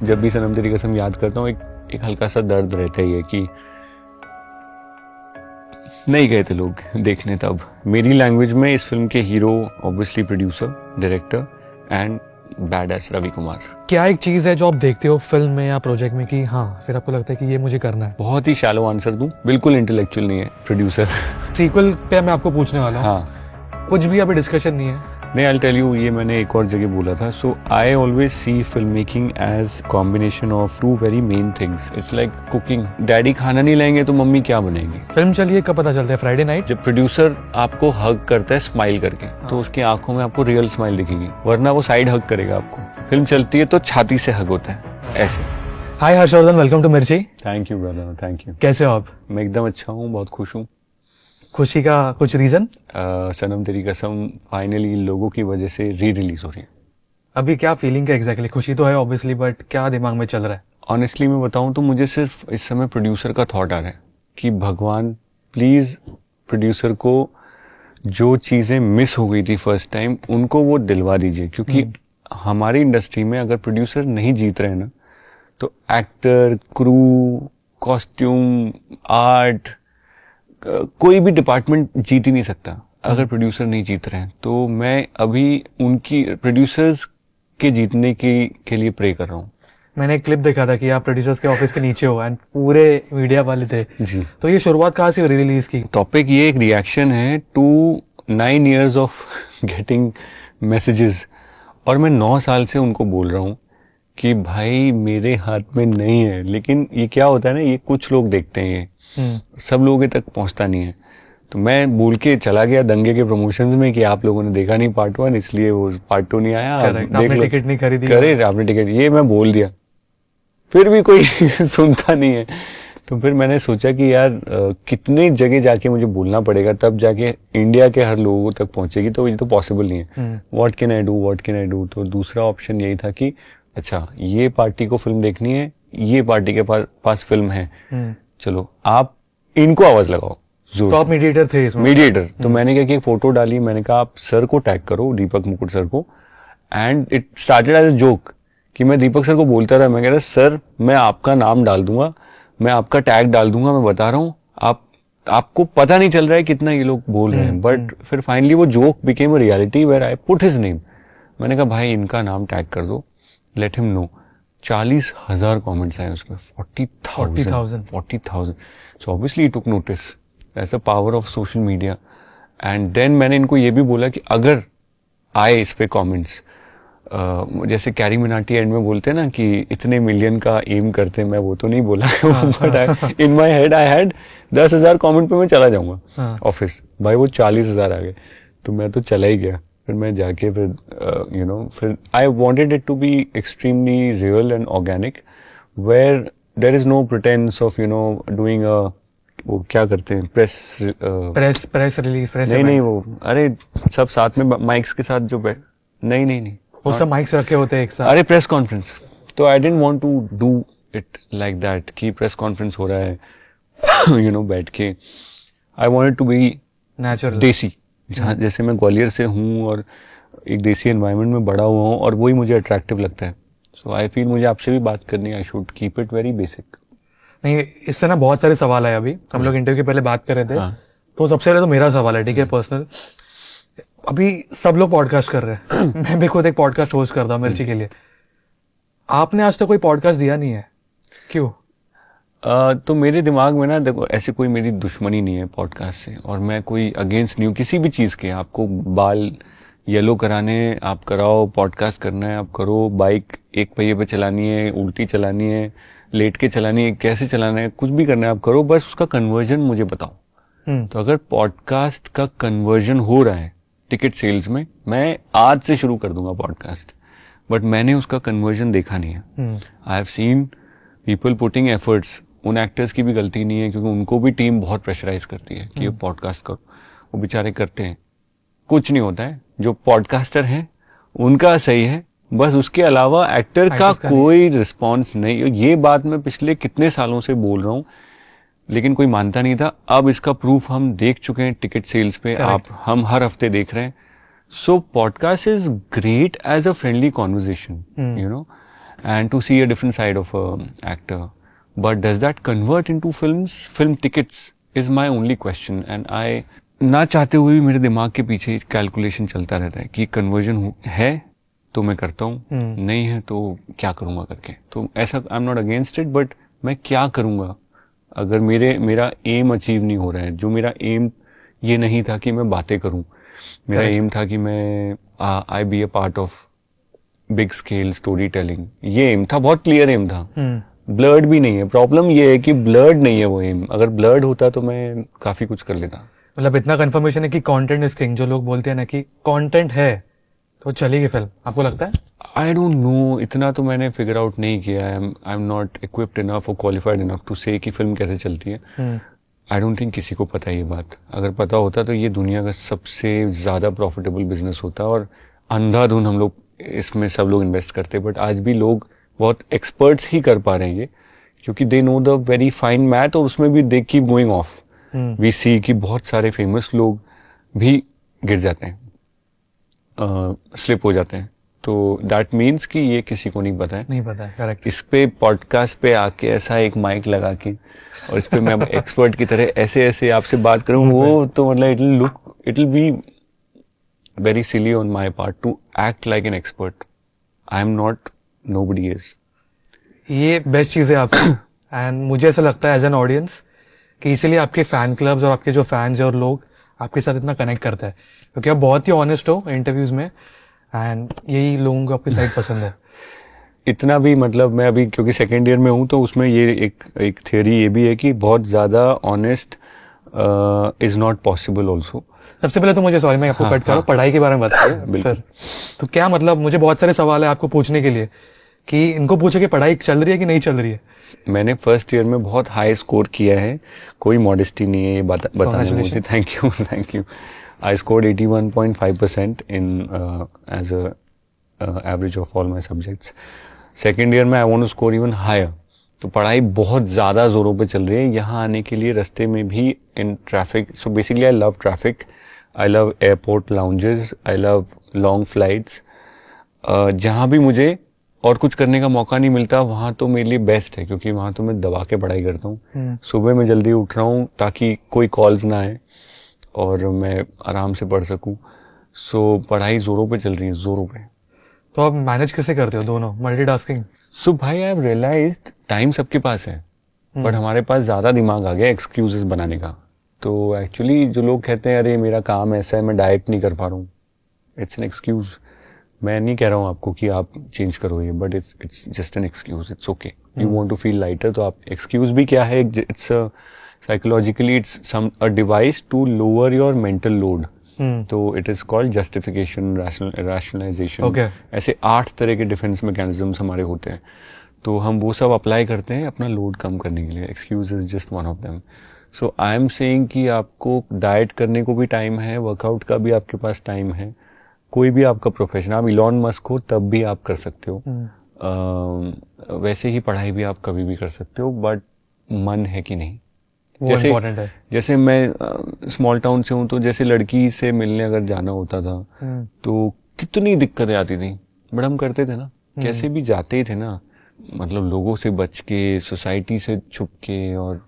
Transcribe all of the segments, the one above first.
जब भी सनम तेरी कसम याद करता हूँ एक हल्का सा दर्द रहता ही है कि नहीं गए थे लोग देखने तब। मेरी लैंग्वेज में इस फिल्म के hero obviously producer, director and badass Ravi Kumar. क्या एक चीज है जो आप देखते हो फिल्म में या प्रोजेक्ट में कि हाँ फिर आपको लगता है कि ये मुझे करना है? बहुत ही शैलो आंसर दूं, बिल्कुल इंटेलेक्चुअल नहीं है प्रोड्यूसर। सीक्वल पे मैं आपको पूछने वाला हूँ। हाँ, कुछ भी अभी डिस्कशन नहीं है। नहीं, आई टेल यू, ये मैंने एक और जगह बोला था। So I always see film making as combination of two very main things. It's like cooking. Daddy खाना नहीं लाएंगे तो मम्मी क्या बनाएंगी? फिल्म चलिए कब पता चलता है? Friday night. जब प्रोड्यूसर आपको हग करता है स्माइल करके, तो उसकी आंखों में आपको रियल स्माइल दिखेगी, वरना वो साइड हग करेगा आपको। फिल्म चलती है तो छाती से हग होता है ऐसे। हाय हर्षवर्धन, वेलकम टू मिर्ची। Thank you brother, thank you. कैसे हो आप? मैं एकदम अच्छा हूँ, बहुत खुश हूँ। खुशी का कुछ रीजन? सनम तेरी कसम फाइनली लोगों की वजह से री रिलीज हो रही है। अभी क्या फीलिंग है एग्जैक्टली? खुशी तो है ऑब्वियसली, बट क्या दिमाग में चल रहा है? ऑनेस्टली मैं बताऊं तो मुझे सिर्फ इस समय प्रोड्यूसर का थॉट आ रहा है कि भगवान प्लीज प्रोड्यूसर को जो चीजें मिस हो गई थी फर्स्ट टाइम उनको वो दिलवा दीजिए। क्योंकि हमारी इंडस्ट्री में अगर प्रोड्यूसर नहीं जीत रहे हैं ना, तो एक्टर, क्रू, कॉस्ट्यूम, आर्ट, कोई भी डिपार्टमेंट जीत ही नहीं सकता अगर प्रोड्यूसर नहीं जीत रहे हैं। तो मैं अभी उनकी प्रोड्यूसर्स के जीतने के लिए प्रे कर रहा हूँ। मैंने एक क्लिप देखा था कि आप प्रोड्यूसर्स के ऑफिस के नीचे हो एंड पूरे मीडिया वाले थे जी। तो ये शुरुआत कहाँ से हुई रिलीज की? टॉपिक ये एक रिएक्शन है to 9 years of getting messages, और मैं 9 साल से उनको बोल रहा हूँ कि भाई मेरे हाथ में नहीं है। लेकिन ये क्या होता है ना, ये कुछ लोग देखते हैं, ये सब लोगों तक पहुंचता नहीं है। तो मैं बोल के चला गया दंगे के प्रमोशंस में कि आप लोगों ने देखा नहीं पार्ट 1, इसलिए वो पार्ट 2 नहीं आया। आपने टिकट नहीं खरीदी? करे आपने टिकट, ये मैं बोल दिया, फिर भी कोई सुनता नहीं है। तो फिर मैंने सोचा कि यार कितने जगह जाके मुझे बोलना पड़ेगा, तब जाके इंडिया के हर लोगों तक पहुंचेगी। तो ये तो पॉसिबल नहीं है। What can I do? तो दूसरा ऑप्शन यही था कि अच्छा ये पार्टी को फिल्म देखनी है, ये पार्टी के पास फिल्म है, चलो आप इनको आवाज लगाओ। तो आप मीडिएटर थे इसमें? मीडिएटर। तो मैंने क्या कि एक फोटो डाली, मैंने कहा आप सर को टैग करो, दीपक मुकुट सर को। And it started as a joke कि मैं दीपक सर को बोलता रहा, मैं कह रहा सर मैं आपका नाम डाल दूंगा, मैं आपका टैग डाल दूंगा, मैं बता रहा हूँ आपको पता नहीं चल रहा है कितना ये लोग बोल रहे हैं। बट फिर फाइनली वो joke became a reality where I put his name. मैंने कहा भाई इनका नाम टैग कर दो, लेट हिम नो। 40,000 कमेंट्स आए उसमें, 40,000। So obviously took notice as the power of social media. And then मैंने इनको ये भी बोला कि अगर आए इस पे कमेंट्स, जैसे कैरी मिनाटी एंड में बोलते हैं ना कि इतने मिलियन का एम करते हैं, मैं वो तो नहीं बोला, but in my head I had 10,000 comment पे मैं चला जाऊंगा ऑफिस। भाई वो 40,000 आ गए, तो मैं तो चला ही गया। फिर मैं जाके फिर I wanted it to be extremely real and organic, where there is no pretence of doing वो क्या करते हैं प्रेस रिलीज। नहीं वो, अरे सब साथ में माइक्स के साथ जो नहीं वो सब माइक्स रखे होते हैं एक साथ। अरे प्रेस कॉन्फ्रेंस। तो I didn't want to do it like that कि प्रेस कॉन्फ्रेंस हो रहा है बैठ के। I wanted to be natural, desi, जैसे मैं ग्वालियर से हूँ और एक देसी एनवायरनमेंट में बड़ा हुआ हूँ, और वही मुझे अट्रैक्टिव लगता है। सो आई फील मुझे आपसे भी बात करनी है, I should keep it very basic. नहीं, इससे ना बहुत सारे सवाल आए। अभी हम लोग इंटरव्यू के पहले बात कर रहे थे। तो सबसे पहले तो मेरा सवाल है, ठीक है, पर्सनल। अभी सब लोग पॉडकास्ट कर रहे हैं, मैं भी खुद एक पॉडकास्ट होस्ट करता हूँ मिर्ची के लिए। आपने आज तक कोई पॉडकास्ट दिया नहीं है, क्यों? तो मेरे दिमाग में ना देखो, ऐसे कोई मेरी दुश्मनी नहीं है पॉडकास्ट से, और मैं कोई अगेंस्ट नहीं हूँ किसी भी चीज के। आपको बाल येलो कराने आप कराओ, पॉडकास्ट करना है आप करो, बाइक एक पहिए पे चलानी है, उल्टी चलानी है, लेट के चलानी है, कैसे चलाना है, कुछ भी करना है आप करो, बस उसका कन्वर्जन मुझे बताओ। तो अगर पॉडकास्ट का कन्वर्जन हो रहा है टिकट सेल्स में, मैं आज से शुरू कर दूंगा पॉडकास्ट। बट मैंने उसका कन्वर्जन देखा नहीं है। I have seen people putting efforts. उन एक्टर्स की भी गलती नहीं है, क्योंकि उनको भी टीम बहुत प्रेशराइज करती है कि ये पॉडकास्ट करो, वो बेचारे करते हैं, कुछ नहीं होता है। जो पॉडकास्टर हैं उनका सही है, बस उसके अलावा एक्टर का कोई रिस्पॉन्स नहीं। ये बात मैं पिछले कितने सालों से बोल रहा हूँ, लेकिन कोई मानता नहीं था। अब इसका प्रूफ हम देख चुके हैं टिकट सेल्स पे, हम हर हफ्ते देख रहे हैं। So podcast is great as a friendly conversation, and to see a different side of a actor. But does that convert into films? Film tickets is my only question, and I ना चाहते हुए भी मेरे दिमाग के पीछे calculation चलता रहता है कि कन्वर्जन है तो मैं करता हूँ, नहीं है तो क्या करूंगा करके. तो ऐसा आई am not against it, but मैं क्या करूंगा अगर मेरा एम अचीव नहीं हो रहा है. जो मेरा एम ये नहीं था कि मैं बातें करूं, मेरा एम था कि मैं I be a part of big scale story telling. ये एम था, बहुत क्लियर एम था. ब्लर्ड भी नहीं है. प्रॉब्लम ये है कि ब्लर्ड नहीं है वो एम. अगर ब्लर्ड होता तो मैं काफी कुछ कर लेता. मतलब इतना कंफर्मेशन है कि कंटेंट इज किंग. जो लोग बोलते हैं ना कि कंटेंट है तो चलेगी फिल्म, आपको लगता है? आई डोंट नो, इतना तो मैंने फिगर आउट नहीं किया. आई एम नॉट इक्विप्ड इनफ और क्वालिफाइड इनफ टू से कि फिल्म कैसे चलती है. आई डोंट थिंक किसी को पता है ये बात. अगर पता होता तो ये दुनिया का सबसे ज्यादा प्रॉफिटेबल बिजनेस होता और अंधाधुन हम लोग इसमें सब लोग इन्वेस्ट करते. बट आज भी लोग बहुत एक्सपर्ट्स ही कर पा रहे हैं ये, क्योंकि they know the very fine math, और उसमें भी they keep going off. We see कि बहुत सारे फेमस लोग भी गिर जाते हैं, स्लिप हो जाते हैं. तो दैट मीन्स कि ये किसी को नहीं पता है. करेक्ट. इस पे पॉडकास्ट पे आके ऐसा एक माइक लगा के और इस पे मैं एक्सपर्ट की तरह ऐसे ऐसे आपसे बात करूं, वो तो मतलब it will be very silly on my part two act like an expert. I am not, nobody is. ये बेस्ट चीज है आपकी. एंड मुझे ऐसा लगता है एज एन ऑडियंस कि इसीलिए आपके फैन क्लब्स और आपके जो फैंस और लोग आपके साथ इतना कनेक्ट करता है, क्योंकि आप बहुत ही ऑनेस्ट हो इंटरव्यूज में, एंड यही लोगों को आपकी साइड पसंद है. इतना भी मतलब मैं अभी क्योंकि सेकेंड ईयर में हूं, तो उसमें ये एक थियरी ये भी है कि बहुत ज्यादा honest is not possible also. सबसे पहले तो मुझे, सॉरी मैं आपको कट कर रहा हूं, पढ़ाई के बारे में बताइए फिर. तो क्या मतलब, मुझे बहुत सारे सवाल है आपको पूछने के लिए कि इनको पूछे कि पढ़ाई चल रही है कि नहीं चल रही है. मैंने फर्स्ट ईयर में बहुत हाई स्कोर किया है, कोई मॉडेस्टी नहीं है ये बताने में मुझे. Thank you. I scored 81.5% in as a average of all my subjects. Second year में I want to score even higher. तो पढ़ाई बहुत ज़्यादा ज़ोरों पे चल रही है. यहाँ आने के लिए रास्ते में भी in traffic. So basically I love traffic. I love airport lounges. I love long flights. जहाँ भी मुझे और कुछ करने का मौका नहीं मिलता, वहाँ तो मेरे लिए बेस्ट है, क्योंकि वहाँ तो मैं दबा के पढ़ाई करता हूँ. सुबह मैं जल्दी उठ रहा हूँ ताकि कोई कॉल्स ना आए और मैं आराम से पढ़ सकूं. सो पढ़ाई जोरों पे चल रही है, जोरों पे. तो आप मैनेज कैसे करते हो दोनों, मल्टीटास्किंग? सो भाई आई हैव रियलाइज्ड टाइम सबके पास है, बट हमारे पास ज्यादा दिमाग आ गया एक्सक्यूजेस बनाने का. तो एक्चुअली जो लोग कहते हैं अरे मेरा काम ऐसा है, मैं डाइट नहीं कर पा रहा हूँ, इट्स एन एक्सक्यूज. मैं नहीं कह रहा हूँ आपको कि आप चेंज करो ये, but it's just an excuse. It's okay. You want to feel lighter, तो आप एक्सक्यूज भी क्या है, it's psychologically it's a device to lower your mental load. तो it is called justification, rationalization. Okay. ऐसे 8 तरह के डिफेंस मैकेनिज्म्स हमारे होते हैं, तो हम वो सब अप्लाई करते हैं अपना लोड कम करने के लिए. Excuse is just one of them. So I am saying कि आपको डाइट करने को भी टाइम है, वर्कआउट का भी आपके पास टाइम है. कोई भी आपका प्रोफेशन, आप इलॉन मस्क हो तब भी आप कर सकते हो. वैसे ही पढ़ाई भी आप कभी भी कर सकते हो, बट मन है कि नहीं. जैसे मैं स्मॉल टाउन से हूँ, तो जैसे लड़की से मिलने अगर जाना होता था तो कितनी दिक्कतें आती थी, बट हम करते थे ना. कैसे भी जाते ही थे ना, मतलब लोगों से बच के, सोसाइटी से छुप के, और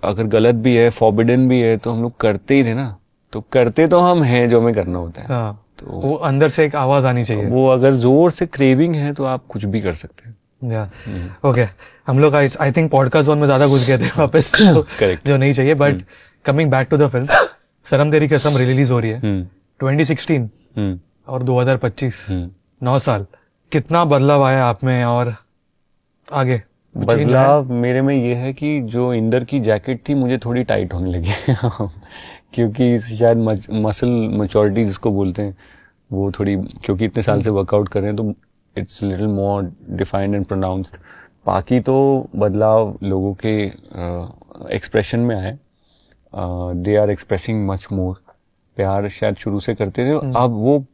अगर गलत भी है, फॉरबिडन भी है, तो हम लोग करते ही थे ना. तो करते तो हम हैं जो हमें करना होता है. तो वो अंदर से एक आवाज आनी चाहिए. वो अगर जोर से क्रेविंग है तो आप कुछ भी कर सकते हैं. ओके. हम लोग आई थिंक पॉडकास्ट जोन में ज्यादा घुस गए थे वापस, जो नहीं चाहिए. But coming back to the film, Sanam Teri Kasam release हो रही है 2016 और 2025, 9 साल. कितना बदलाव आया आप में और आगे? बदलाव मेरे में ये है कि जो इंदर की जैकेट थी मुझे थोड़ी टाइट होने लगी क्योंकि शायद मसल मैच्योरिटी जिसको बोलते हैं वो थोड़ी, क्योंकि इतने साल से वर्कआउट कर रहे हैं, तो it's little more defined and pronounced. बाकी तो बदलाव लोगों के एक्सप्रेशन में आए. They are expressing much more. प्यार शायद शुरू से करते थे, अब वो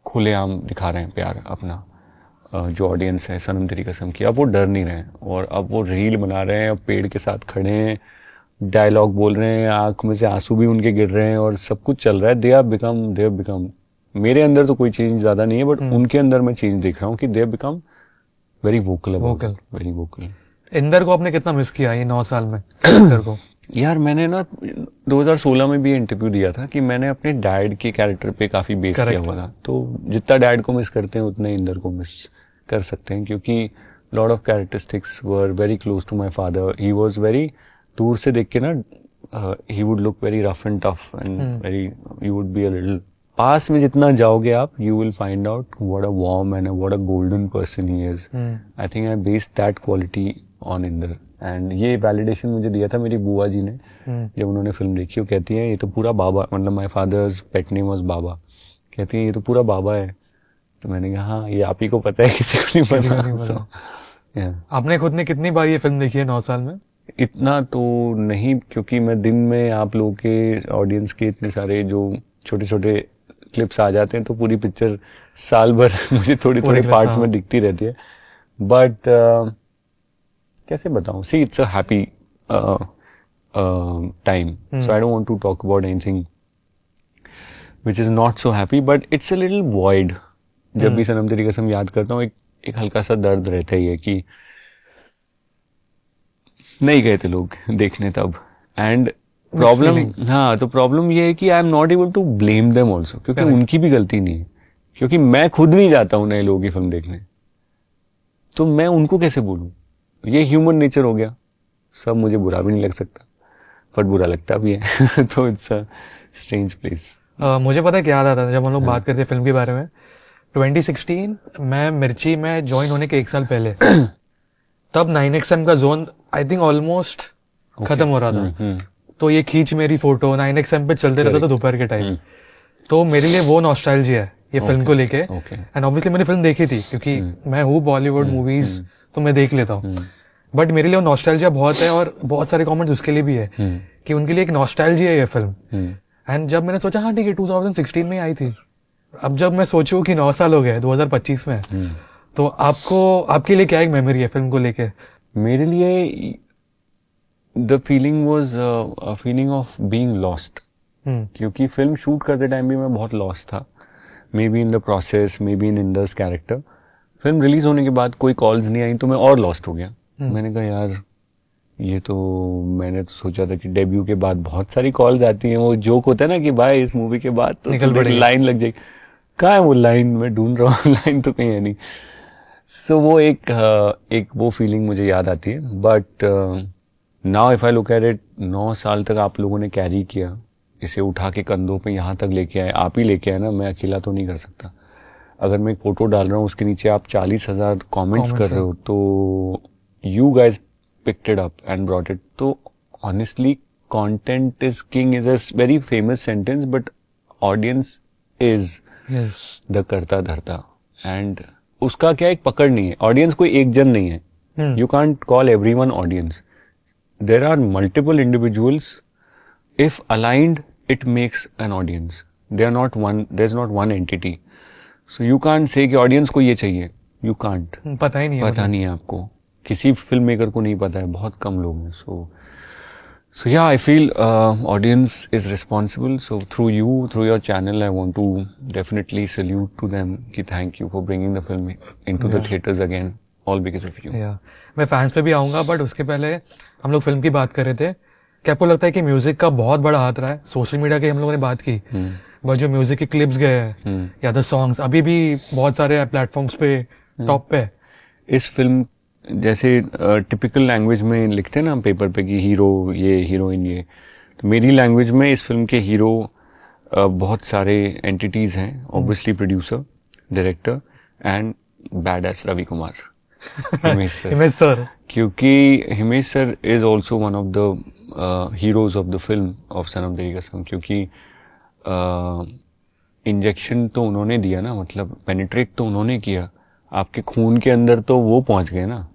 खुलेआम दिखा रहे हैं प्यार अपना. जो ऑडियंस है सनम तेरी कसम की, अब वो डर नहीं रहे हैं, और अब वो रील बना रहे हैं, पेड़ के साथ खड़े हैं, डायलॉग बोल रहे हैं, आंख में से आंसू भी उनके गिर रहे हैं, और सब कुछ चल रहा है. दे हैव बिकम मेरे अंदर तो कोई चेंज ज्यादा नहीं है, बट उनके अंदर मैं चेंज देख रहा हूँ कि they have become very vocal Vocal. Very vocal. Inder को आपने कितना मिस किया ये 9 साल में इंदर को? यार मैंने ना 2016 में भी इंटरव्यू दिया था कि मैंने अपने डैड के कैरेक्टर पे काफी बेस किया हुआ था, तो जितना डैड को मिस करते हैं उतना इंदर को मिस कर सकते हैं, क्योंकि lot of characteristics were very close to my father. He was very, दूर से देख के ना he would look very rough and tough and very, you would be a little, पास में जितना जाओगे आप you will find out what a warm and what a golden person he is. I think I based that quality on Inder, and ये validation मुझे दिया था मेरी बुआ जी ने जब उन्होंने फिल्म देखी। वो कहती है ये तो पूरा बाबा, मतलब my father's pet name was Baba, कहती है ये तो पूरा बाबा है। तो मैंने कहा हाँ ये आप ही को पता है, किसी को नहीं पता। So, yeah. आपने खुद ने कितनी बार ये फिल्म देखी है 9 साल में? इतना तो नहीं, क्योंकि मैं दिन में आप लोगों के ऑडियंस के इतने सारे जो छोटे छोटे क्लिप्स आ जाते हैं तो पूरी पिक्चर साल भर मुझे थोड़ी थोड़ी पार्ट्स में दिखती रहती है। बट कैसे बताऊं, see it's a happy time, so I don't want to talk about anything which is not so happy, but it's a little void. जब भी सनम तेरी कसम याद करता हूँ एक हल्का सा दर्द रहता ही है कि नहीं गए थे लोग देखने तब। एंड प्रॉब्लम, हाँ तो प्रॉब्लम ये है कि I am not able to blame them also, क्योंकि उनकी भी गलती नहीं है, क्योंकि मैं खुद नहीं जाता हूँ नए लोगों की फिल्म देखने, तो मैं उनको कैसे बोलूं? ये ह्यूमन नेचर हो गया, सब मुझे बुरा भी नहीं लग सकता बट बुरा लगता भी है। तो इट्स अ स्ट्रेंज प्लेस। मुझे पता है क्या याद आता था जब हम लोग बात करते फिल्म के बारे में, 2016 मैं मिर्ची में ज्वाइन होने के 1 साल पहले तब 9XM का जोन आई थिंक ऑलमोस्ट खत्म हो रहा था। तो ये खींच मेरी फोटो 9XM पे चलते रहता था दोपहर के टाइम। तो मेरे लिए वो नॉस्टैल्जिया है ये फिल्म को लेके। एंड ऑब्वियसली मैंने फिल्म देखी थी क्योंकि मैं हूँ बॉलीवुड मूवीज तो मैं देख लेता हूँ, बट मेरे लिए वो नॉस्टैल्जिया बहुत है। और बहुत सारे कमेंट्स उसके लिए भी है कि उनके लिए एक नॉस्टैल्जिया है ये फिल्म। एंड जब मैंने सोचा हाँ ठीक है 2016 में आई थी, अब जब मैं सोचूं कि 9 साल हो गए 2025 में, तो आपके लिए क्या एक मेमोरी है फिल्म को लेके? मेरे लिए the feeling was a feeling of being lost, क्योंकि फिल्म शूट करते टाइम भी मैं बहुत लॉस्ट था, maybe in the process, maybe in Inder's character. Film release होने के बाद कोई कॉल्स नहीं आई तो मैं और लॉस्ट हो गया। मैंने कहा यार ये तो, मैंने तो सोचा था कि डेब्यू के बाद बहुत सारी कॉल्स आती हैं, वो जोक होता है ना कि भाई इस मूवी के बाद तो लाइन लग जाएगी, कहाँ है वो लाइन, मैं ढूंढ रहा हूँ लाइन तो कहीं है नहीं। सो वो एक वो फीलिंग मुझे याद आती है। But now if I look at it, 9 साल तक आप लोगों ने कैरी किया, इसे उठा के कंधों पे यहाँ तक लेके आए, आप ही लेके आए ना, मैं अकेला तो नहीं कर सकता। अगर मैं एक फोटो डाल रहा हूँ उसके नीचे आप 40,000 कमेंट्स कर रहे हो, तो you guys picked it up and brought it. So honestly, content is king is a very famous sentence, but audience is the करता धरता, and उसका क्या एक पकड़ नहीं है। ऑडियंस कोई एक जन नहीं है, you can't call everyone audience. There are multiple individuals. If aligned, it makes an audience. They are not one. There's not one entity. So you can't say कि audience को ये चाहिए. You can't. पता ही नहीं है, पता नहीं है आपको, किसी फिल्म मेकर को नहीं पता है, बहुत कम लोग हैं। So yeah I feel audience is responsible. So through you, through your channel, I want to definitely salute to them कि thank you for bringing the film into the theatres again, all because of you. मैं fans पे भी आऊंगा, but उसके पहले हम लोग film की बात कर रहे थे। क्या आपको लगता है कि म्यूजिक का बहुत बड़ा हाथ रहा है? सोशल मीडिया की हम लोगों ने बात की, बट जो म्यूजिक के क्लिप्स गए हैं या द सॉन्ग्स अभी भी बहुत सारे प्लेटफॉर्म्स पे टॉप पे। इस फिल्म जैसे टिपिकल लैंग्वेज में लिखते हैं ना पेपर पे कि हीरो ये, हीरोइन ये, तो मेरी लैंग्वेज में इस फिल्म के हीरो बहुत सारे एंटिटीज हैं। Obviously producer, director and badass Ravi Kumar, Himesh sir. क्योंकि Himesh sir is also one of the heroes of the film of Sanam Teri Kasam, क्योंकि इंजेक्शन तो उन्होंने दिया ना, मतलब पेनिट्रेट तो उन्होंने किया, आपके खून के अंदर तो वो पहुंच गए ना,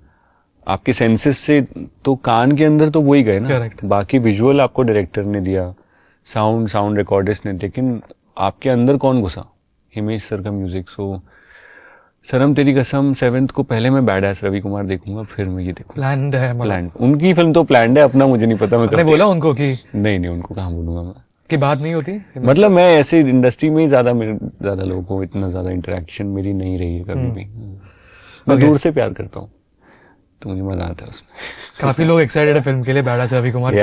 आपके सेंसेस से तो कान के अंदर तो वो ही गए ना। Correct. बाकी विजुअल आपको डायरेक्टर ने दिया, साउंड रिकॉर्डिस्ट ने, लेकिन आपके अंदर कौन घुसा? हिमेश सर का म्यूजिक। सो सनम तेरी कसम 7th को पहले मैं बैड एस रवि कुमार देखूंगा, फिर मैं ये देखूंगा। प्लान्ड है, प्लान्ड। उनकी फिल्म तो प्लान्ड है, अपना मुझे नहीं पता। मैं बोला उनको कि नहीं, उनको कहाँ बोलूंगा मैं, की बात नहीं होती। मतलब मैं ऐसे इंडस्ट्री में ही ज्यादा लोगों को इतना ज्यादा इंटरेक्शन मेरी नहीं रही है कभी भी। मैं Okay. दूर से प्यार करता हूँ, तो मुझे मजा आता है उसमें. काफी लोग एक्साइटेड है फिल्म के लिए, बैठा से Ravi Kumar.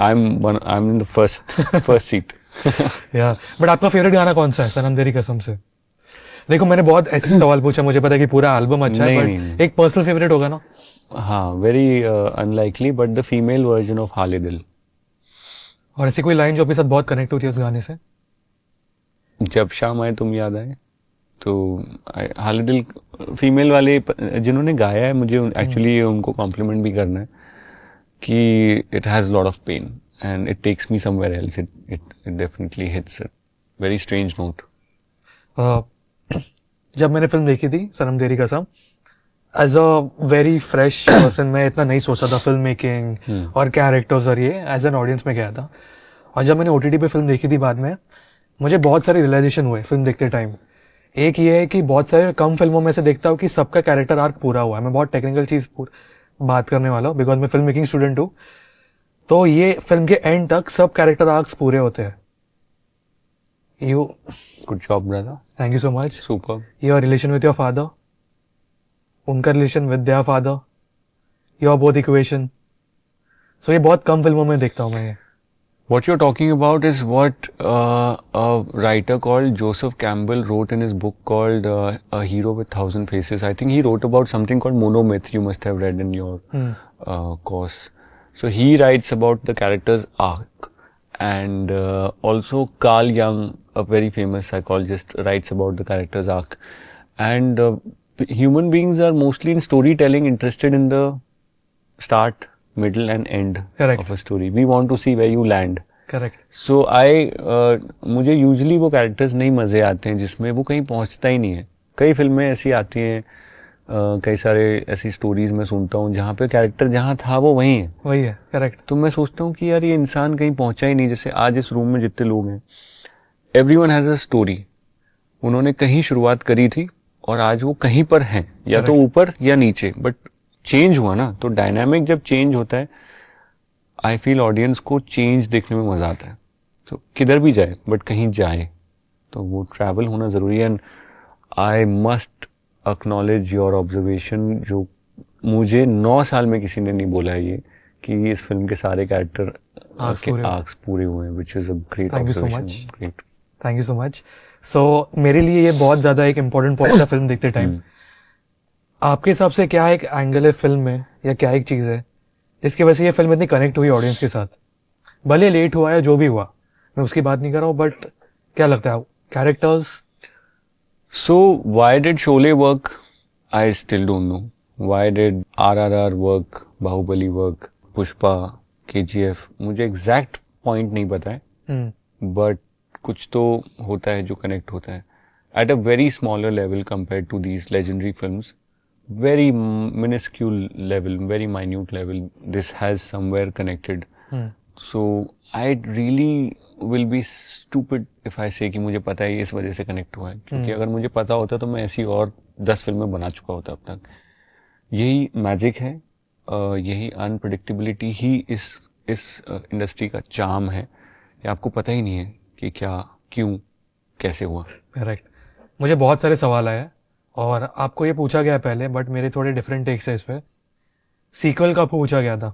I'm in the first seat. या बट आपका फेवरेट गाना कौन सा है सनम तेरी कसम से? देखो मैंने बहुत ऐसे सवाल पूछा, मुझे पता है कि पूरा एल्बम अच्छा है, नहीं. बट एक पर्सनल फेवरेट होगा ना? हाँ, very unlikely, but the female version of हाले दिल. और ऐसी कोई लाइन जो आपके साथ बहुत कनेक्ट होती है उस गाने से? जब शाम आए तुम याद आए. तो हाले दिल फीमेल वाले जिन्होंने गाया है, मुझे एक्चुअली उनको कॉम्प्लीमेंट भी करना है कि it has lot of pain and it takes me somewhere else. It definitely hits a very strange note. जब मैंने फिल्म देखी थी Sanam Teri Kasam, as a very fresh person, मैं इतना नहीं सोचा था फिल्म मेकिंग और कैरेक्टर्स और ये, एज एन ऑडियंस में गया था. और जब मैंने ओटीटी पे फिल्म देखी थी बाद में, मुझे बहुत सारे रियलाइजेशन हुए फिल्म देखते टाइम. एक ये है कि बहुत सारे कम फिल्मों में से देखता हूँ कि सबका कैरेक्टर आर्क पूरा हुआ है. मैं बहुत टेक्निकल चीज बात करने वाला हूँ बिकॉज मैं फिल्म मेकिंग स्टूडेंट हूँ. तो ये फिल्म के एंड तक सब कैरेक्टर आर्क्स पूरे होते हैं. You good job brother. Thank you so much. Super. Your relation with your father, उनका relation with their father, your both equation. So ये बहुत कम फिल्मों में देखता हूँ मैं ये. What you're talking about is what a writer called Joseph Campbell wrote in his book called A Hero with Thousand Faces. I think he wrote about something called monomyth. You must have read in your course. So he writes about the character's arc. And also Carl Jung, a very famous psychologist, writes about the character's arc. And human beings are mostly in storytelling interested in the start, middle and end Correct. of a story. We want to see where you land. Correct. So मुझे usually वो characters नहीं मजे आते हैं जिसमें वो कहीं पहुंचता ही नहीं है. कई फिल्में ऐसी आती हैं, कई सारे ऐसी स्टोरीज में सुनता हूँ जहाँ पे कैरेक्टर जहाँ था वो वहीं है. वही है. करेक्ट. तो मैं सोचता हूँ कि यार ये इंसान कहीं पहुंचा ही नहीं. जैसे आज इस रूम में जितने लोग हैं, एवरीवन हैज अ स्टोरी. उन्होंने कहीं शुरुआत करी थी और आज वो कहीं पर हैं, या तो ऊपर या नीचे, बट चेंज हुआ ना. तो डायनामिक जब चेंज होता है, आई फील ऑडियंस को चेंज देखने में मजा आता है. तो किधर भी जाए बट कहीं जाए, तो वो ट्रैवल होना जरूरी है. And I must acknowledge your observation, जो मुझे 9 साल में किसी ने नहीं बोला है ये, कि इस फिल्म के सारे कैरेक्टर के आर्क्स पूरे हुए हैं, which is a great observation. Great. Thank you so much. So मेरे लिए ये बहुत ज्यादा एक इम्पोर्टेंट पॉइंट था फिल्म देखते टाइम. आपके हिसाब से क्या एक एंगल है फिल्म में, या क्या एक चीज है जिसकी वजह से ये फिल्म इतनी कनेक्ट हुई ऑडियंस के साथ? भले लेट हुआ या जो भी हुआ, मैं उसकी बात नहीं कर रहा हूँ, बट क्या लगता है characters? So why did Sholay work? I still don't know. Why did RRR work, Baahubali work, Pushpa, KGF? मुझे एग्जैक्ट पॉइंट नहीं पता है, बट कुछ तो होता है जो कनेक्ट होता है at a very smaller level compare to these legendary films. Very minuscule level, very minute level, this has somewhere connected. So I really will be stupid if I say कि मुझे पता है इस वजह से कनेक्ट हुआ है, क्योंकि अगर मुझे पता होता तो मैं ऐसी और 10 फिल्में बना चुका होता अब तक. यही मैजिक है, यही अनप्रेडिक्टेबिलिटी ही इस इंडस्ट्री का चार्म है. ये आपको पता ही नहीं है कि क्या, क्यों, कैसे हुआ. करेक्ट. मुझे बहुत सारे सवाल आए और आपको ये पूछा गया पहले, बट मेरे थोड़े डिफरेंट टेक्स है इस पे. सीक्वल का पूछा गया था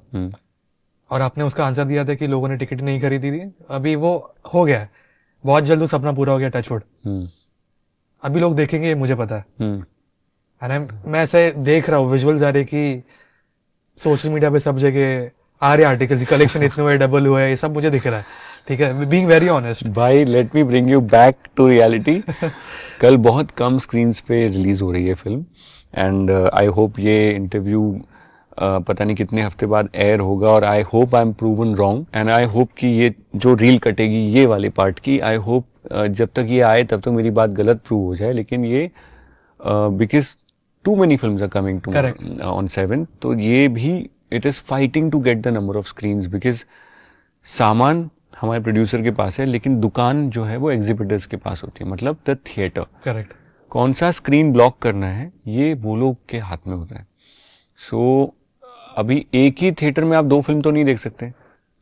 और आपने उसका आंसर दिया था कि लोगों ने टिकट नहीं खरीदी थी. अभी वो हो गया है, बहुत जल्द सपना पूरा हो गया, टचवुड. अभी लोग देखेंगे ये मुझे पता है. एंड मैं ऐसे देख रहा हूँ, विजुअल्स आ रहे कि सोशल मीडिया पे सब जगह आ रहे आर्टिकल्स, कलेक्शन इतने हुए, डबल हुआ है, ये सब मुझे दिख रहा है. ठीक है, बीइंग वेरी ऑनेस्ट. भाई let me bring you back to reality. कल बहुत कम स्क्रीन्स पे रिलीज हो रही है फिल्म, एंड आई होप ये इंटरव्यू पता नहीं कितने हफ्ते बाद एयर होगा, और I hope I am proven wrong. And I hope कि ये जो रील कटेगी ये वाले पार्ट की, आई होप जब तक ये आए तब तक मेरी बात गलत प्रूव हो जाए. लेकिन ये because too many films are coming to on 7, तो ये भी it is fighting to get the number of screens, because सामान हमारे प्रोड्यूसर के पास है, लेकिन दुकान जो है वो एग्जिबिटर्स के पास होती है, मतलब द थिएटर. करेक्ट. कौन सा स्क्रीन ब्लॉक करना है ये वो लोग के हाथ में होता है. सो अभी एक ही थिएटर में आप 2 फिल्म तो नहीं देख सकते.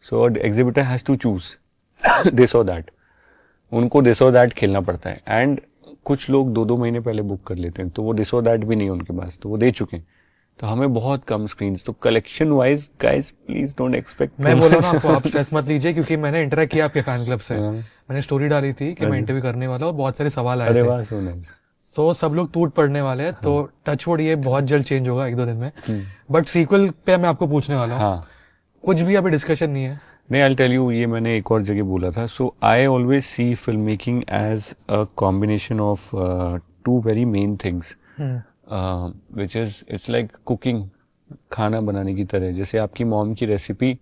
So exhibitor has to choose this और दैट. उनको दिस और दैट खेलना पड़ता है. एंड कुछ लोग 2-2 महीने पहले बुक कर लेते हैं, तो वो दिस और दैट भी नहीं है उनके पास, तो वो दे चुके हैं। तो हमें बहुत कम स्क्रीन, तो collection wise guys please don't expect. मैं बोल रहा हूँ आपको, आप स्ट्रेस मत लीजिए, क्योंकि मैंने इंटरेक्ट किया आपके फैन क्लब से। मैंने स्टोरी डाली थी कि मैं इंटरव्यू करने वाला हूँ, बहुत सारे सवाल आए अरे थे। वाह, सो नाइस। तो सब लोग टूट पड़ने वाले हैं, तो टचवुड ये बहुत जल्द चेंज होगा 1-2 दिन में। बट सीक्वल पे मैं आपको पूछने वाला हूँ। हाँ, कुछ भी अभी डिस्कशन नहीं है। नहीं, आई टेल यू, ये मैंने एक और जगह बोला था। So I always see film making as a combination of two very main things, which is it's like cooking, खाना बनाने की तरह। जैसे आपकी मॉम की रेसिपी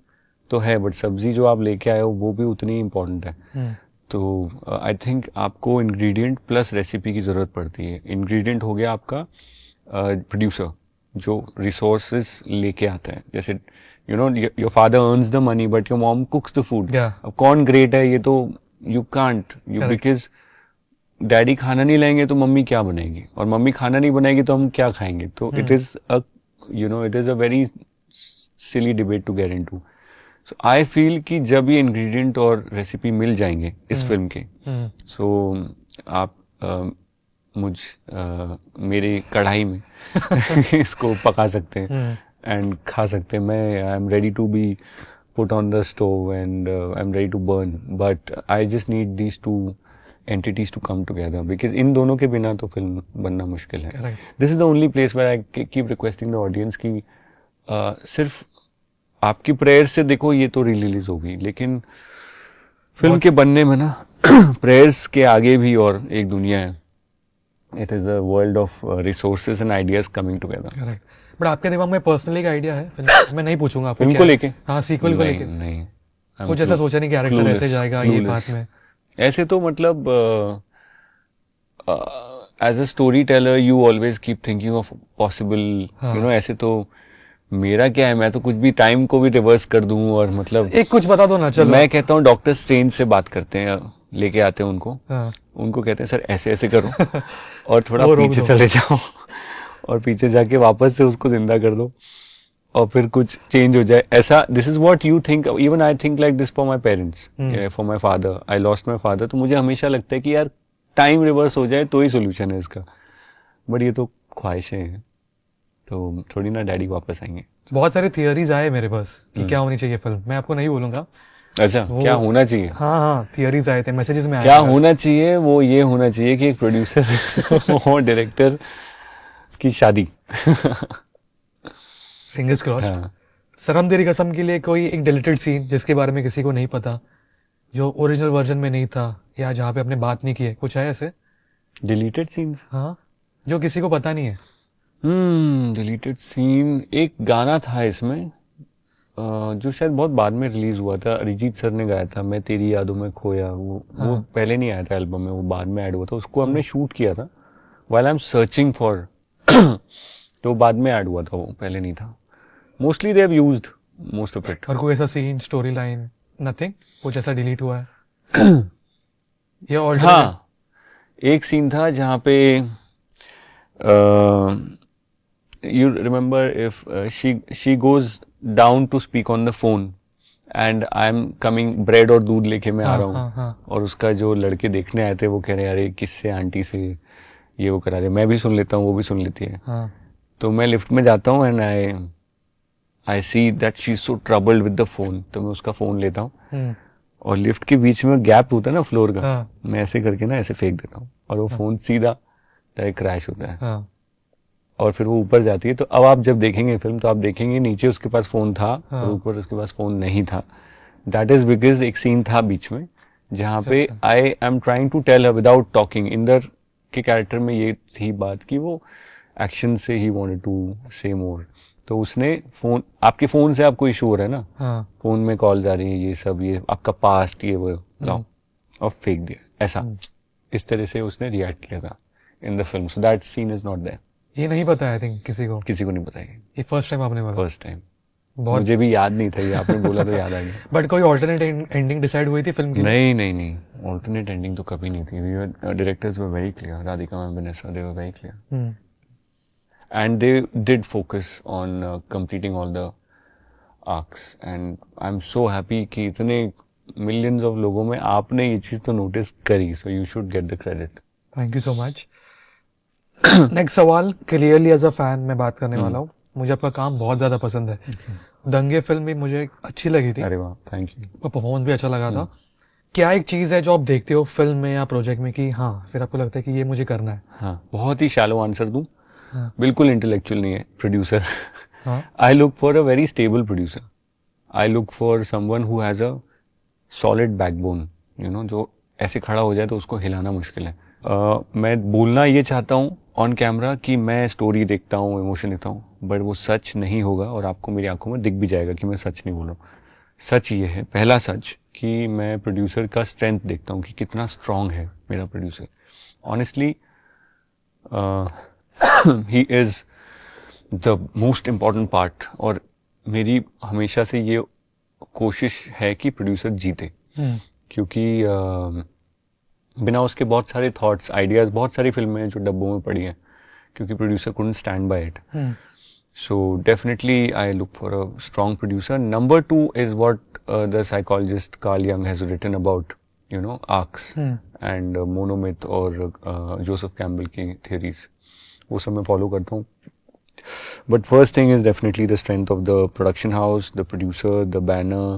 तो है, बट सब्जी जो आप लेके आए हो वो भी उतनी इम्पोर्टेंट है। तो आई थिंक आपको इंग्रेडिएंट प्लस रेसिपी की जरूरत पड़ती है। इंग्रेडिएंट हो गया आपका प्रोड्यूसर, जो रिसोर्सेज लेके आता है। जैसे you know your father earns the money but your mom कुक्स the food. अब कौन ग्रेट है, ये तो you can't, you because daddy खाना नहीं लाएंगे तो मम्मी क्या बनाएगी, और मम्मी खाना नहीं बनाएगी तो हम क्या खाएंगे। तो it is a it is a very silly debate to get into. So I feel कि जब ये इंग्रेडिएंट और रेसिपी मिल जाएंगे इस फिल्म के, सो आप मेरी कढ़ाई में इसको पका सकते हैं एंड खा सकते हैं। मैं I am ready to be put on the stove and I am ready to burn, but I just need these two entities to come together, because इन दोनों के बिना तो फिल्म बनना मुश्किल है। This is the only place where I keep requesting the audience कि सिर्फ आपकी प्रेयर से देखो ये तो रिलीज होगी, लेकिन फिल्म के बनने में ना प्रेयर्स के आगे भी और एक दुनिया है। It is a world of resources and ideas coming together. But आपके दिमाग में पर्सनली का आइडिया है? मैं नहीं पूछूंगा आपको इनको लेके, हाँ सीक्वल को लेके नहीं कुछ ऐसा सोचा नहीं कैरेक्टर ऐसे जाएगा ये बात में? ऐसे तो मतलब as a story teller you always keep thinking of possible, you know. ऐसे तो मेरा क्या है, मैं तो कुछ भी टाइम को भी रिवर्स कर दूं, और मतलब एक कुछ बता दो ना। चलो, मैं कहता हूँ डॉक्टर स्ट्रेंज से बात करते हैं, लेके आते हैं उनको, उनको कहते हैं सर ऐसे ऐसे करो और थोड़ा पीछे चले जाओ और पीछे जाके वापस से उसको जिंदा कर दो और फिर कुछ चेंज हो जाए। ऐसा this is what you think. Even I think like this for my parents, for my father. I lost my father, तो मुझे हमेशा लगता है कि यार टाइम रिवर्स हो जाए तो ही सोल्यूशन है इसका, बट ये तो ख्वाहिशें हैं, तो थोड़ी ना डैडी वापस आएंगे। बहुत सारे थियरीज आए मेरे पास कि क्या होनी चाहिए फिल्म, मैं आपको नहीं बोलूंगा। अच्छा, क्या होना चाहिए? हाँ थियरीज आए थे, मैसेजेस में आए। क्या होना चाहिए? वो ये होना चाहिए कि एक प्रोड्यूसर और डायरेक्टर की शादी। Fingers crossed. सनम तेरी कसम के लिए कोई एक डिलीटेड सीन जिसके बारे में किसी को नहीं पता, जो ओरिजिनल वर्जन में नहीं था, या जहाँ पे आपने बात नहीं की है, कुछ है ऐसे डिलीटेड सीन्स? हाँ, जो किसी को पता नहीं है। डिलीटेड सीन, एक गाना था इसमें जो शायद बहुत बाद में रिलीज हुआ था, अरिजीत सर ने गाया था, मैं तेरी यादों में खोया। वो पहले नहीं आया था एल्बम में, वो बाद में ऐड हुआ था। उसको हमने शूट किया था while I am searching for, तो बाद में ऐड हुआ था, वो पहले नहीं था। Mostly they have used most of it. और कोई ऐसा सीन, स्टोरी लाइन, नथिंग, कुछ ऐसा डिलीट हुआ है? ये और हाँ, एक सीन था जहाँ पे you remember if she goes down to speak on the phone and I am coming, bread और दूध लेके मैं आ रहा हूँ, और उसका जो लड़के देखने आए थे वो कह रहे हैं अरे किससे आंटी से ये वो करा रहे, मैं भी सुन लेता हूँ वो भी सुन लेती है। तो मैं लिफ्ट में जाता हूँ and I see that she is so troubled with the phone, तो मैं उसका फोन लेता हूँ और लिफ्ट के बीच में गैप होता है ना फ्लोर का, मैं ऐसे करके ना ऐसे फेंक देता हूँ और वो फोन सीधा डायरेक्ट क्रैश होता है और फिर वो ऊपर जाती है। तो अब आप जब देखेंगे फिल्म तो आप देखेंगे नीचे उसके पास फोन था और ऊपर उसके पास फोन नहीं था। दैट इज बिकॉज एक सीन था बीच में जहाँ पे I am trying to tell her without talking. Inder के कैरेक्टर में ये थी बात कि वो एक्शन से ही वांटेड टू से मोर, तो उसने फोन, आपके फोन से आपको इशू हो रहा है ना, फोन में कॉल्स आ रही है, ये सब, ये आपका पास्ट, ये वो लाओ और फेंक दिया, ऐसा इस तरह से उसने रिएक्ट किया था in the film. So that scene is not there. ये नहीं पता आई थिंक किसी को नहीं पता। ये फर्स्ट टाइम आपने बोला? फर्स्ट टाइम, मुझे भी याद नहीं था, ये आपने बोला तो याद आ गया। बट कोई ऑल्टरनेट एंडिंग डिसाइड हुई थी फिल्म की? नहीं, ऑल्टरनेट एंडिंग तो कभी नहीं थी। Directors were very clear, Radhika ma'am, Vanessa, they were very clear and they did focus on completing all the arcs and I'm so happy कि इतने millions of लोगों में आपने ये चीज तो notice करी, so you should get the credit. Thank you so much. Next सवाल, क्लियरली एज अ फैन मैं बात करने वाला हूँ। मुझे आपका काम बहुत ज्यादा पसंद है। दंगे फिल्म भी मुझे अच्छी लगी थी। अरे वाह, थैंक यू। आपका परफॉर्मेंस भी अच्छा लगा था। क्या एक चीज है जो आप देखते हो फिल्म में या प्रोजेक्ट में कि हाँ फिर आपको लगता है कि ये मुझे करना है? हाँ, बहुत ही शैलो आंसर दूं, हाँ। बिल्कुल इंटेलेक्चुअल नहीं है। प्रोड्यूसर। हाँ। I look for a very stable producer. I look for someone who has a solid backbone, you know, जो ऐसे खड़ा हो जाए तो उसको हिलाना मुश्किल है। मैं बोलना ये चाहता हूँ ऑन कैमरा कि मैं स्टोरी देखता हूँ, इमोशन देखता हूँ, बट वो सच नहीं होगा और आपको मेरी आंखों में दिख भी जाएगा कि मैं सच नहीं बोल रहा हूँ। सच ये है, पहला सच, कि मैं प्रोड्यूसर का स्ट्रेंथ देखता हूँ कि कितना स्ट्रांग है मेरा producer. Honestly he is the most important part. और मेरी हमेशा से ये कोशिश है कि प्रोड्यूसर जीते, क्योंकि बिना उसके बहुत सारे थॉट्स, आइडियाज, बहुत सारी फिल्में जो डब्बों में पड़ी हैं क्योंकि producer couldn't stand by it. So definitely I look for a strong producer. Number 2 is what the psychologist Carl Jung has written about, you know, arcs and monomyth और Joseph Campbell की theories. वो सब मैं follow करता हूँ. But first thing is definitely the strength of the production house, the producer, the banner,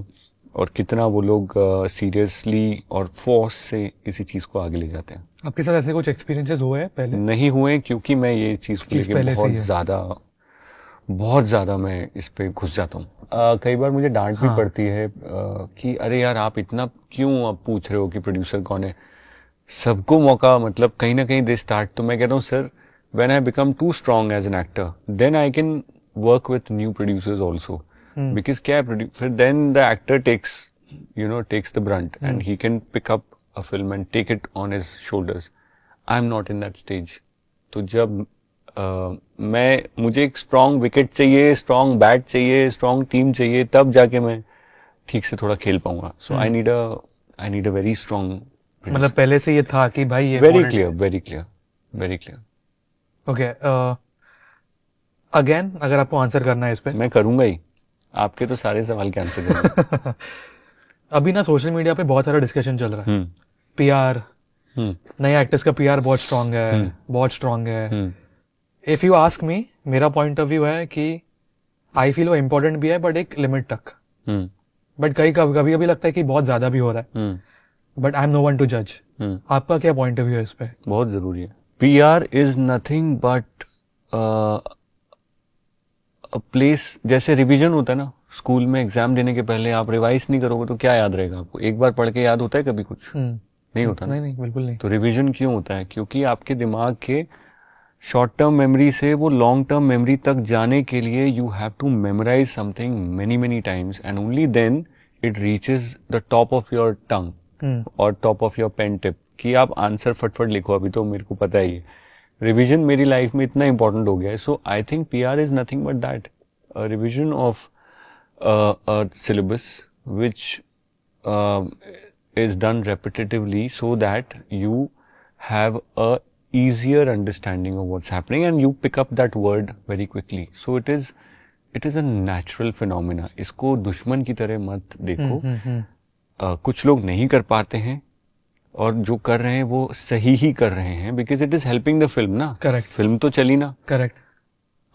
और कितना वो लोग seriously और force से इसी चीज़ को आगे ले जाते हैं. आपके साथ ऐसे कुछ एक्सपीरियंसेस हुए हैं पहले? नहीं हुए, क्योंकि मैं ये चीज़ को लेके बहुत ज़्यादा मैं इस पे घुस जाता हूँ। कई बार मुझे डांट भी पड़ती है कि अरे यार आप इतना क्यों आप पूछ रहे हो कि प्रोड्यूसर कौन है, सबको मौका, मतलब कहीं ना कहीं दे स्टार्ट। तो मैं कहता हूँ sir, when I become too strong as an actor then I can work with new producers also, because क्या है फिर then the actor takes the brunt and he can pick up a film and take it on his shoulders. I am not in that stage. तो जब मुझे एक strong wicket चाहिए, strong bat चाहिए, strong team चाहिए, तब जाके मैं ठीक से थोड़ा खेल पाऊंगा। So I need a very strong. मतलब पहले से ये था कि भाई ये वेरी क्लियर। ओके, अगेन अगर आपको आंसर करना है इस पे, मैं करूंगा ही, आपके तो सारे सवाल के आंसर करूंगा। अभी ना सोशल मीडिया पे बहुत सारा डिस्कशन चल रहा है। पीआर, नए एक्टर्स का पीआर बहुत स्ट्रांग है। इफ यू आस्क मी, मेरा पॉइंट ऑफ व्यू है कि आई फील वो इम्पोर्टेंट भी है बट एक लिमिट तक। बट कभी कभी लगता है कि बहुत ज्यादा भी हो रहा है। But I am no one to जज। आपका क्या पॉइंट ऑफ व्यू है इस पे? बहुत जरूरी है। PR is nothing but a place, जैसे रिवीजन होता है ना स्कूल में, एग्जाम देने के पहले आप रिवाइज नहीं करोगे तो क्या याद रहेगा आपको? एक बार पढ़ के याद होता है कभी कुछ? नहीं होता। नहीं, बिल्कुल नहीं। तो रिवीजन क्यों होता है? क्योंकि आपके दिमाग के शॉर्ट टर्म मेमोरी से वो लॉन्ग टर्म मेमोरी तक जाने के लिए you have to memorise something many times and only then it reaches the top of your tongue और top of your pen tip कि आप आंसर फटफट लिखो। अभी तो मेरे को पता ही है, रिवीजन मेरी लाइफ में इतना इंपॉर्टेंट हो गया है। So I think PR is nothing but that, a revision of a syllabus which is done repetitively so that you have a easier understanding of what's happening and you pick up that word very quickly. So it is a natural phenomena. इसको दुश्मन की तरह मत देखो। कुछ लोग नहीं कर पाते हैं और जो कर रहे हैं वो सही ही कर रहे हैं because it is helping the film ना। Correct. फिल्म तो चली ना। Correct.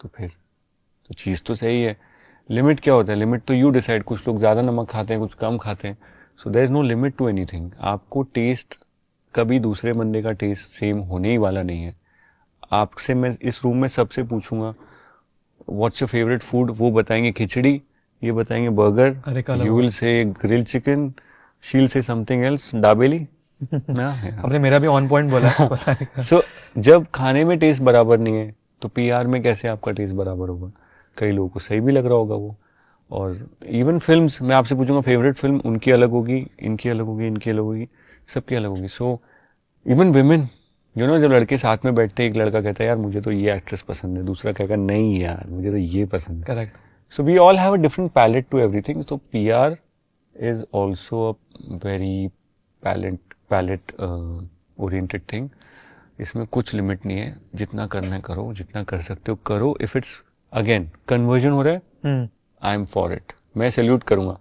तो फिर तो चीज तो सही है। लिमिट क्या होता है? लिमिट तो यू डिसाइड। कुछ लोग ज्यादा नमक खाते हैं, कुछ कम खाते हैं। So there is no limit to anything. आपको टेस्ट कभी दूसरे बंदे का टेस्ट सेम होने ही वाला नहीं है। आपसे मैं इस रूम में सबसे पूछूंगा व्हाट्स योर फेवरेट फूड, वो बताएंगे खिचड़ी, ये बताएंगे burger, you will say grill chicken, she will say something else, dabeli. आपने मेरा भी ऑन पॉइंट बोला। सो जब खाने में टेस्ट बराबर नहीं है तो पीआर में कैसे आपका टेस्ट बराबर होगा? कई लोगों को सही भी लग रहा होगा वो। और इवन फिल्म्स, मैं आपसे पूछूंगा फेवरेट फिल्म, उनकी अलग होगी, इनकी अलग होगी, इनकी अलग होगी, सबकी अलग होगी। सो इवन विमेन, जब लड़के साथ में बैठते हैं, एक लड़का कहता है यार मुझे तो ये एक्ट्रेस पसंद है, दूसरा कहेगा नहीं यार मुझे तो ये पसंद है। Correct. So we all have a different palate to everything. So PR is also a very palate oriented thing. इसमें कुछ लिमिट नहीं है, जितना करना है करो, जितना कर सकते हो करो। इफ इट्स अगेन कन्वर्जन हो रहा है, आई एम फॉर इट, मैं सैल्यूट करूंगा।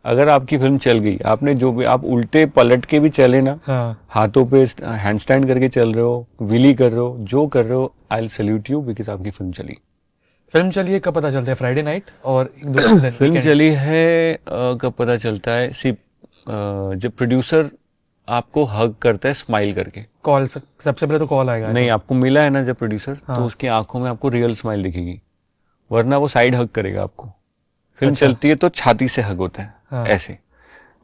अगर आपकी फिल्म चल गई, आपने जो भी, आप उल्टे पलट के भी चले ना, हाँ हाथों पे हैंडस्टैंड करके चल रहे हो, विली कर रहे हो, जो कर रहे हो, I will salute you because आपकी फिल्म चली। फिल्म चलिए कब पता चलता है? फ्राइडे नाइट और दूसरे दिन फिल्म weekend? चली है कब पता चलता है? जब प्रोड्यूसर आपको हग करता है स्माइल करके। कॉल सबसे पहले तो कॉल आएगा। नहीं, आपको मिला है ना जब प्रोड्यूसर, हाँ। तो उसकी आंखों में आपको रियल स्माइल दिखेगी, वरना वो साइड हग करेगा आपको। फिल्म अच्छा। चलती है तो छाती से हग होता है, हाँ। ऐसे।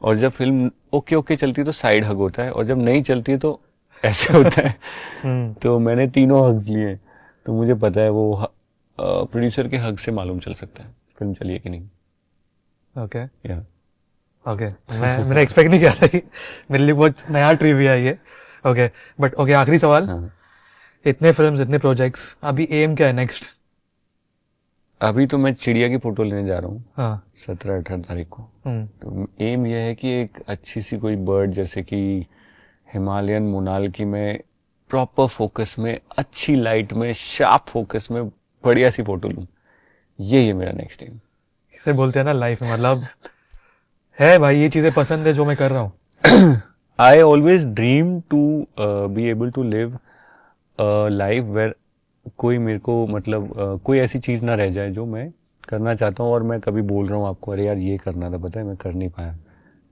और जब फिल्म ओके ओके चलती है तो साइड हग होता है, और जब नहीं चलती है तो ऐसे होता है। तो मैंने तीनों हग्स लिए, तो मुझे पता है वो प्रोड्यूसर के हग से मालूम चल सकता है फिल्म चली है कि नहीं। ओके या ओके, मैंने एक्सपेक्ट नहीं किया था ये, मेरे लिए बहुत नया ट्रिविया है ये। ओके बट ओके, आखिरी सवाल। हाँ। इतने फिल्म्स, इतने प्रोजेक्ट्स, अभी एम क्या है नेक्स्ट? अभी तो मैं चिड़िया की फोटो लेने जा रहा हूँ हाँ 17-18 तारीख को। हम्म, तो एम यह है कि एक अच्छी सी कोई बर्ड, जैसे कि हिमालयन मोनाल की, में प्रॉपर फोकस में, अच्छी लाइट में, शार्प फोकस में बढ़िया सी फोटो लूँ। ये मेरा नेक्स्ट एम। इसे बोलते हैं ना लाइफ में, मतलब है भाई ये चीजें पसंद है जो मैं कर रहा हूँ। I always dream to be able to live a life where कोई मेरे को, मतलब कोई ऐसी चीज ना रह जाए जो मैं करना चाहता हूँ और मैं कभी बोल रहा हूँ आपको, अरे यार ये करना था, पता है मैं कर नहीं पाया।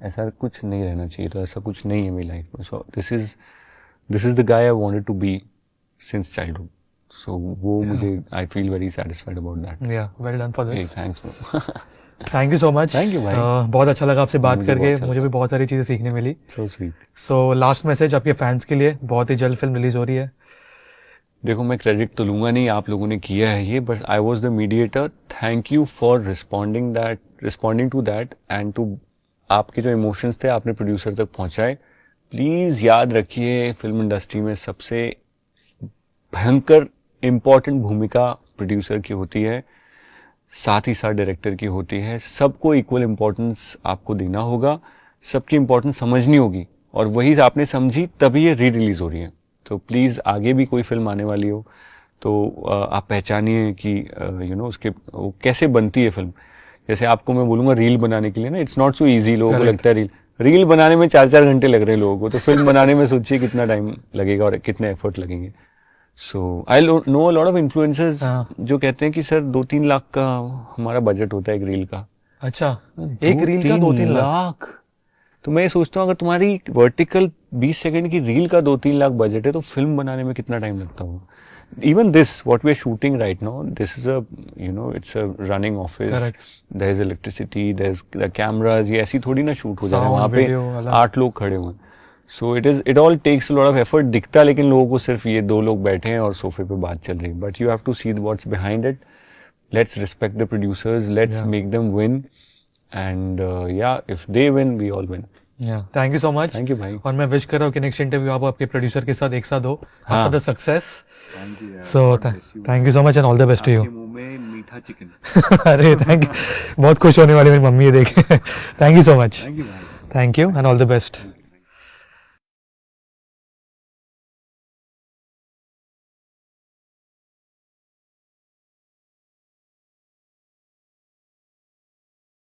ऐसा कुछ नहीं रहना चाहिए, तो ऐसा कुछ नहीं है मेरी लाइफ में। So this is the guy I wanted to be since childhood. So वो मुझे, I feel very satisfied about that. Yeah well done for this. Thanks. Thank you so much. Thank you भाई। बहुत अच्छा लगा आपसे बात मुझे बहुत करके, अच्छा मुझे लगा। भी बहुत सारी चीजें सीखने मिली। So sweet. So last message आपके फैंस के लिए, बहुत ही जल्द फिल्म रिलीज हो रही है। देखो, मैं क्रेडिट तो लूंगा नहीं, आप लोगों ने किया है ये, बस I was the mediator. Thank you for responding to that and to, आपके जो इमोशंस थे आपने प्रोड्यूसर तक पहुंचाए। प्लीज याद रखिए, फिल्म इंडस्ट्री में सबसे भयंकर इंपॉर्टेंट भूमिका प्रोड्यूसर की होती है, साथ ही साथ डायरेक्टर की होती है। सबको इक्वल इम्पोर्टेंस आपको देना होगा, सबकी इम्पोर्टेंस समझनी होगी, और वही आपने समझी तभी ये री रिलीज हो रही है। तो प्लीज़ आगे भी कोई फिल्म आने वाली हो तो आप पहचानिए कि उसके वो कैसे बनती है फिल्म। जैसे आपको मैं बोलूँगा रील बनाने के लिए ना, इट्स नॉट सो ईजी। लोगों को लगता है रील बनाने में 4-4 घंटे लग रहे हैं लोगों को, तो फिल्म बनाने में सोचिए कितना टाइम लगेगा और कितने एफर्ट लगेंगे। So I know a lot of influencers जो कहते हैं कि सर 2-3 लाख का हमारा बजट होता है एक रील का। अच्छा, एक रील का 2-3 लाख? तो मैं सोचता हूँ अगर तुम्हारी वर्टिकल 20 सेकंड की रील का 2-3 लाख बजट है तो फिल्म बनाने में कितना टाइम लगता होगा। Even this, what we are shooting right now, this is it's a running office. Correct. There is electricity, there's the cameras. ये ऐसी थोड़ी ना शूट हो जा रहा है, Sound, वहाँ पे video, 8 लोग खड़े हुए हैं। So it all takes a lot of effort। दिखता लेकिन लोगों को सिर्फ ये 2 लोग बैठे हैं और सोफे पे बात चल रही है। But you have to see what's behind it. Let's respect the producers. Let's make them win. And if they win, we all win. Thank you so much. Thank you भाई। और मैं विश कर रहा हूँ कि नेक्स्ट इंटरव्यू आप आपके producer के साथ एक साथ हो, हाँ। After the success. So thank you so much and all the best to you. मुंह में मीठा चिकन। अरे थैंक यू, बहुत खुश होने वाली मेरी मम्मी ये देखे। Thank you so much. Thank you भाई। Thank you and all the best.